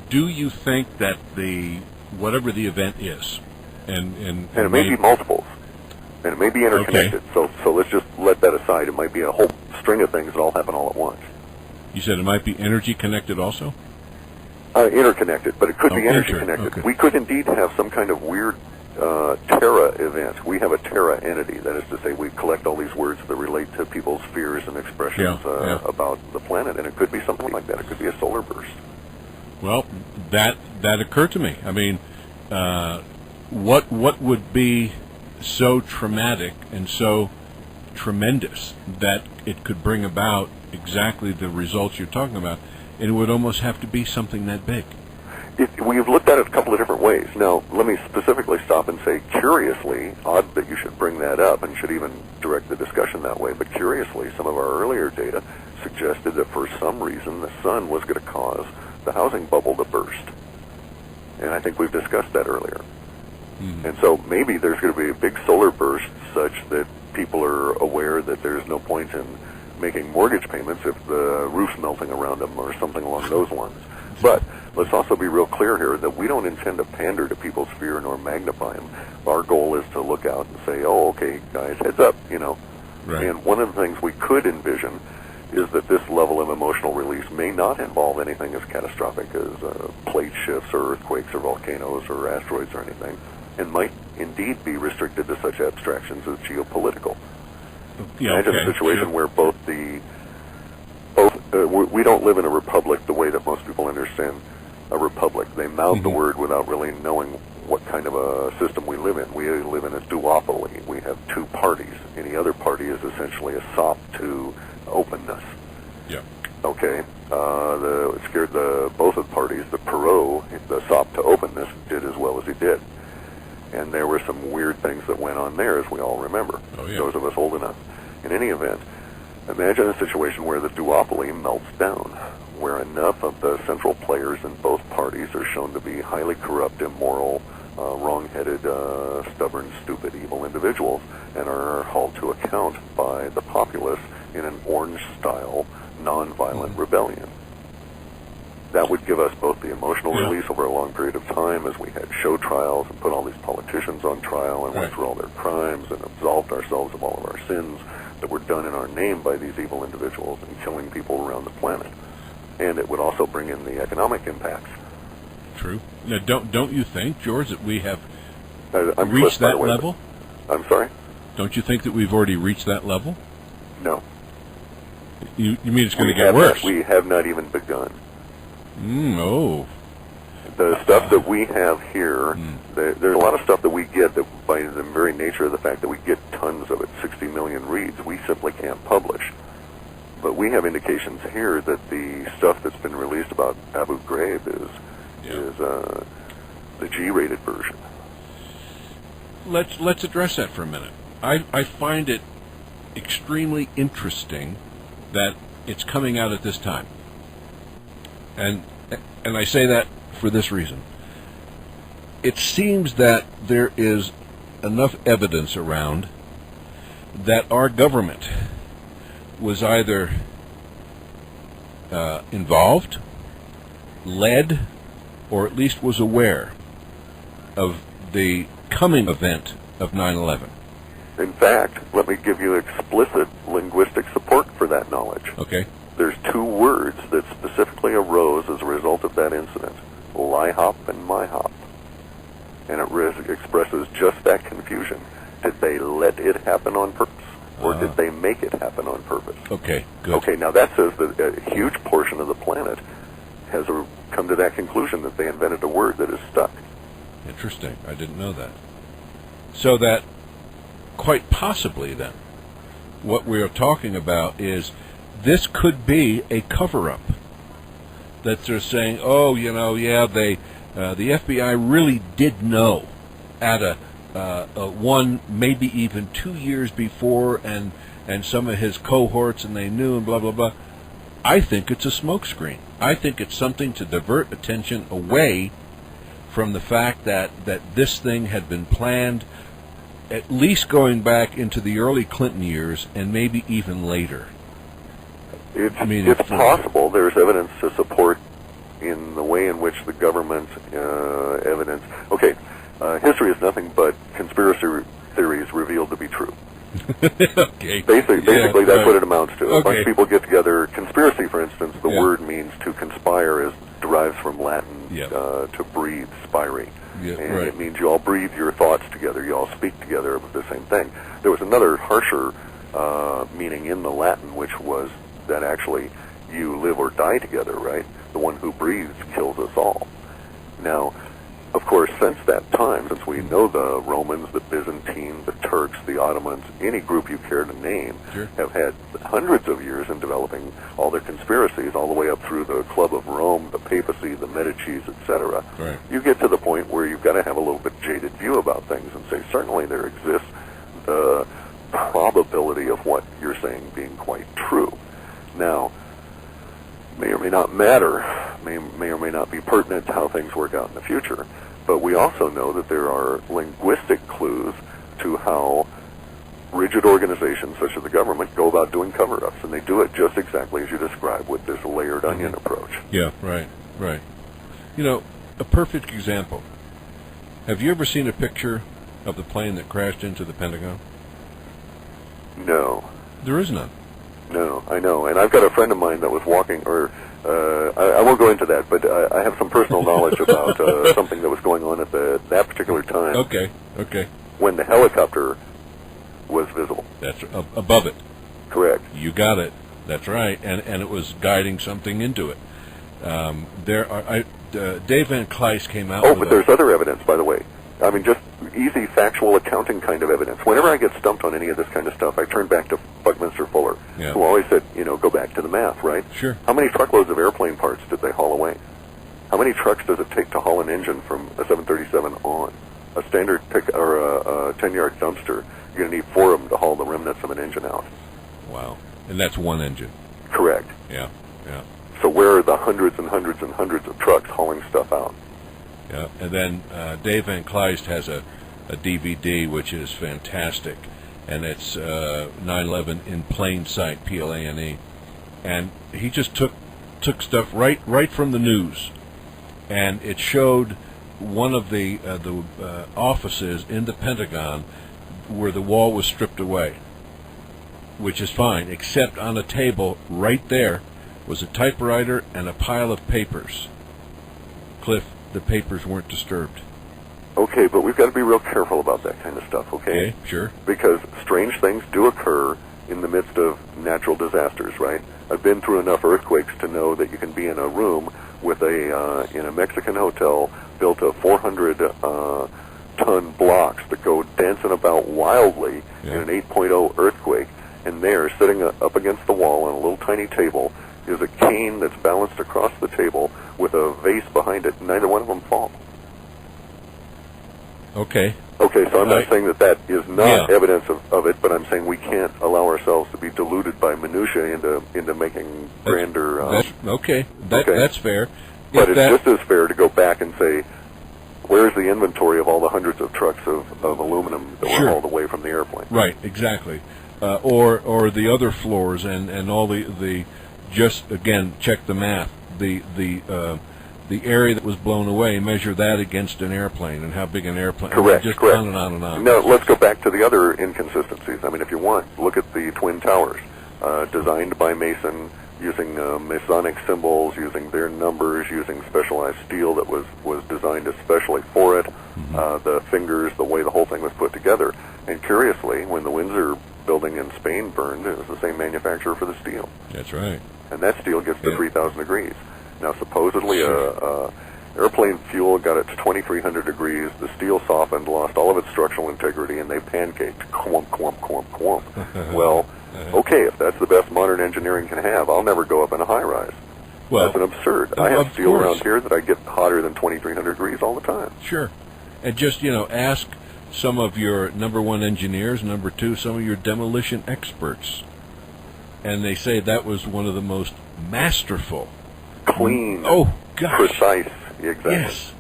do you think that whatever the event is, and it may be multiples, and it may be interconnected. Okay. So let's just let that aside. It might be a whole string of things that all happen all at once. You said it might be energy connected also? Interconnected, but it could be energy connected. Okay. We could indeed have some kind of weird Terra event. We have a Terra entity. That is to say, we collect all these words that relate to people's fears and expressions about the planet, and it could be something like that. It could be a solar burst. Well, that occurred to me. I mean, what would be so traumatic and so tremendous that it could bring about exactly the results you're talking about? It would almost have to be something that big. We've looked at it a couple of different ways. Now, let me specifically stop and say, curiously, odd that you should bring that up and should even direct the discussion that way, but curiously, some of our earlier data suggested that for some reason the sun was going to cause the housing bubble to burst. And I think we've discussed that earlier. Mm-hmm. And so maybe there's going to be a big solar burst such that people are aware that there's no point in making mortgage payments if the roof's melting around them or something along those lines. But let's also be real clear here that we don't intend to pander to people's fear nor magnify them. Our goal is to look out and say, oh, okay, guys, heads up, you know. Right. And one of the things we could envision is that this level of emotional release may not involve anything as catastrophic as plate shifts or earthquakes or volcanoes or asteroids or anything, and might indeed be restricted to such abstractions as geopolitical. Yeah, imagine a situation where we don't live in a republic the way that most people understand a republic. They mouth the word without really knowing what kind of a system we live in. We live in a duopoly. We have two parties. Any other party is essentially a sop to openness. Yeah. Okay. It scared both of the parties. The Perot, the sop to openness, did as well as he did. And there were some weird things that went on there, as we all remember. Oh, yeah. Those of us old enough. In any event, imagine a situation where the duopoly melts down, where enough of the central players in both parties are shown to be highly corrupt, immoral, wrong-headed, stubborn, stupid, evil individuals, and are hauled to account by the populace in an orange-style, non-violent rebellion. That would give us both the emotional release over a long period of time as we had show trials and put all these politicians on trial and went through all their crimes and absolved ourselves of all of our sins that were done in our name by these evil individuals and killing people around the planet. And it would also bring in the economic impacts. True. Now, don't you think, George, that we have I'm reached Clif, by that the way, level? I'm sorry? Don't you think that we've already reached that level? No. You mean it's going to get worse? We have not even begun. Oh. The stuff that we have here, there's a lot of stuff that we get that by the very nature of the fact that we get tons of it, 60 million reads, we simply can't publish. But we have indications here that the stuff that's been released about Abu Ghraib is the G-rated version. Let's address that for a minute. I find it extremely interesting that it's coming out at this time. And I say that for this reason. It seems that there is enough evidence around that our government was either involved, led, or at least was aware of the coming event of 9/11. In fact, let me give you explicit linguistic support for that knowledge. Okay. There's two words that specifically arose as a result of that incident, LIHOP and MIHOP. And it expresses just that confusion. Did they let it happen on purpose, or did they make it happen on purpose? Okay, good. Okay, now that says that a huge portion of the planet has come to that conclusion that they invented a word that is stuck. Interesting. I didn't know that. So that, quite possibly then, what we are talking about is this could be a cover-up. That they're saying, oh, the FBI really did know at a one, maybe even 2 years before, and some of his cohorts, and they knew, and blah, blah, blah. I think it's a smokescreen. I think it's something to divert attention away from the fact that this thing had been planned at least going back into the early Clinton years and maybe even later. It's possible. There's evidence to support in the way in which the government evidence. Okay, history is nothing but conspiracy theories revealed to be true. Okay. Basically, that's what it amounts to. Okay. A bunch of people get together. Conspiracy, for instance, the Yeah. word means to conspire, is derives from Latin Yeah. to breathe, spire. Yeah, And right. it means you all breathe your thoughts together. You all speak together about the same thing. There was another harsher meaning in the Latin, which was that actually you live or die together, right? The one who breathes kills us all. Now, of course, since that time, since we know the Romans, the Byzantine, the Turks, the Ottomans, any group you care to name, Sure. have had hundreds of years in developing all their conspiracies, all the way up through the Club of Rome, the papacy, the Medicis, etc. Right. You get to the point where you've got to have a little bit jaded view about things and say, certainly there exists the probability of what you're saying being quite true. Now, may or may not matter, may or may not be pertinent to how things work out in the future, but we also know that there are linguistic clues to how rigid organizations such as the government go about doing cover-ups, and they do it just exactly as you described with this layered onion approach. Yeah, right. You know, a perfect example. Have you ever seen a picture of the plane that crashed into the Pentagon? No. There is none. No, I know, and I've got a friend of mine that was walking, or I won't go into that, but I have some personal knowledge about something that was going on at that particular time Okay. when the helicopter was visible. That's above it. Correct. You got it. That's right. And it was guiding something into it. Dave Van Kleist came out with But there's other evidence, by the way. I mean, just easy factual accounting kind of evidence. Whenever I get stumped on any of this kind of stuff, I turn back to Buckminster Fuller, Yeah. who always said, go back to the math, right? Sure. How many truckloads of airplane parts did they haul away? How many trucks does it take to haul an engine from a 737 on? A standard or a 10-yard dumpster, you're going to need 4 of them to haul the remnants of an engine out. Wow. And that's one engine. Correct. Yeah. So where are the hundreds and hundreds and hundreds of trucks hauling stuff out? Yeah. And then Dave Van Kleist has a DVD which is fantastic, and it's 9/11 in plain sight, PLANE, and he just took stuff right from the news, and it showed one of the offices in the Pentagon where the wall was stripped away, which is fine, except on a table right there was a typewriter and a pile of papers. Cliff, the papers weren't disturbed. Okay, but we've got to be real careful about that kind of stuff, okay? Okay, sure. Because strange things do occur in the midst of natural disasters, right? I've been through enough earthquakes to know that you can be in a room with in a Mexican hotel built of 400-ton blocks that go dancing about wildly in an 8.0 earthquake, and there, sitting up against the wall on a little tiny table, is a cane that's balanced across the table with a vase behind it. Neither one of them fall. Okay, so I'm not saying that is not Yeah. evidence of it, but I'm saying we can't allow ourselves to be deluded by minutiae into making grander... That's fair. But it's just as fair to go back and say, where's the inventory of all the hundreds of trucks of aluminum that were hauled away from the airplane? Right, exactly. Or the other floors and all the just, again, check the math. The area that was blown away, measure that against an airplane and how big an airplane. Correct, just correct. on and on and on. Now, let's go back to the other inconsistencies. I mean, if you want, look at the Twin Towers, designed by Mason, using Masonic symbols, using their numbers, using specialized steel that was designed especially for it, the fingers, the way the whole thing was put together. And curiously, when the Windsor building in Spain burned, it was the same manufacturer for the steel. That's right. And that steel gets to 3,000 degrees. Now, supposedly, airplane fuel got it to 2,300 degrees. The steel softened, lost all of its structural integrity, and they pancaked. Clump, clump, clump, clump. Well, okay, if that's the best modern engineering can have, I'll never go up in a high-rise. Well, that's an absurd. I have steel around here that I get hotter than 2,300 degrees all the time. Sure. And just, ask some of your number one engineers, number two, some of your demolition experts. And they say that was one of the most masterful, clean, precise, exactly. Yes.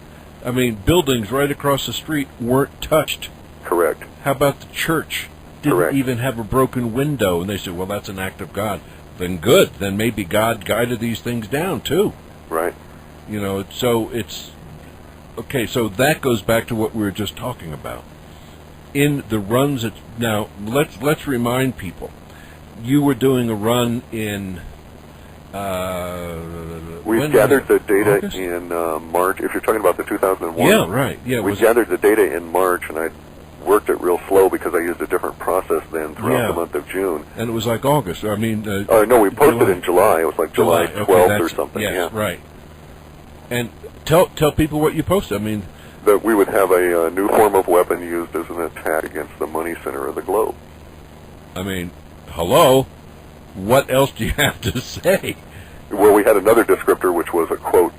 I mean, buildings right across the street weren't touched. Correct. How about the church? Didn't even have a broken window. And they said, well, that's an act of God. Then good. Then maybe God guided these things down, too. Right. You know, so it's okay. So that goes back to what we were just talking about. In the runs, now let's remind people. You were doing a run in. We gathered the data August? in March. If you're talking about the 2001, Yeah, right. Yeah, we gathered the data in March, and I worked it real slow because I used a different process then throughout the month of June. And it was like August. I mean, no, we posted July. in July. It was like July 12th or something. Yes, yeah, right. And tell people what you posted. I mean, that we would have a new form of weapon used as an attack against the money center of the globe. I mean, hello. What else do you have to say? Well, we had another descriptor, which was a quote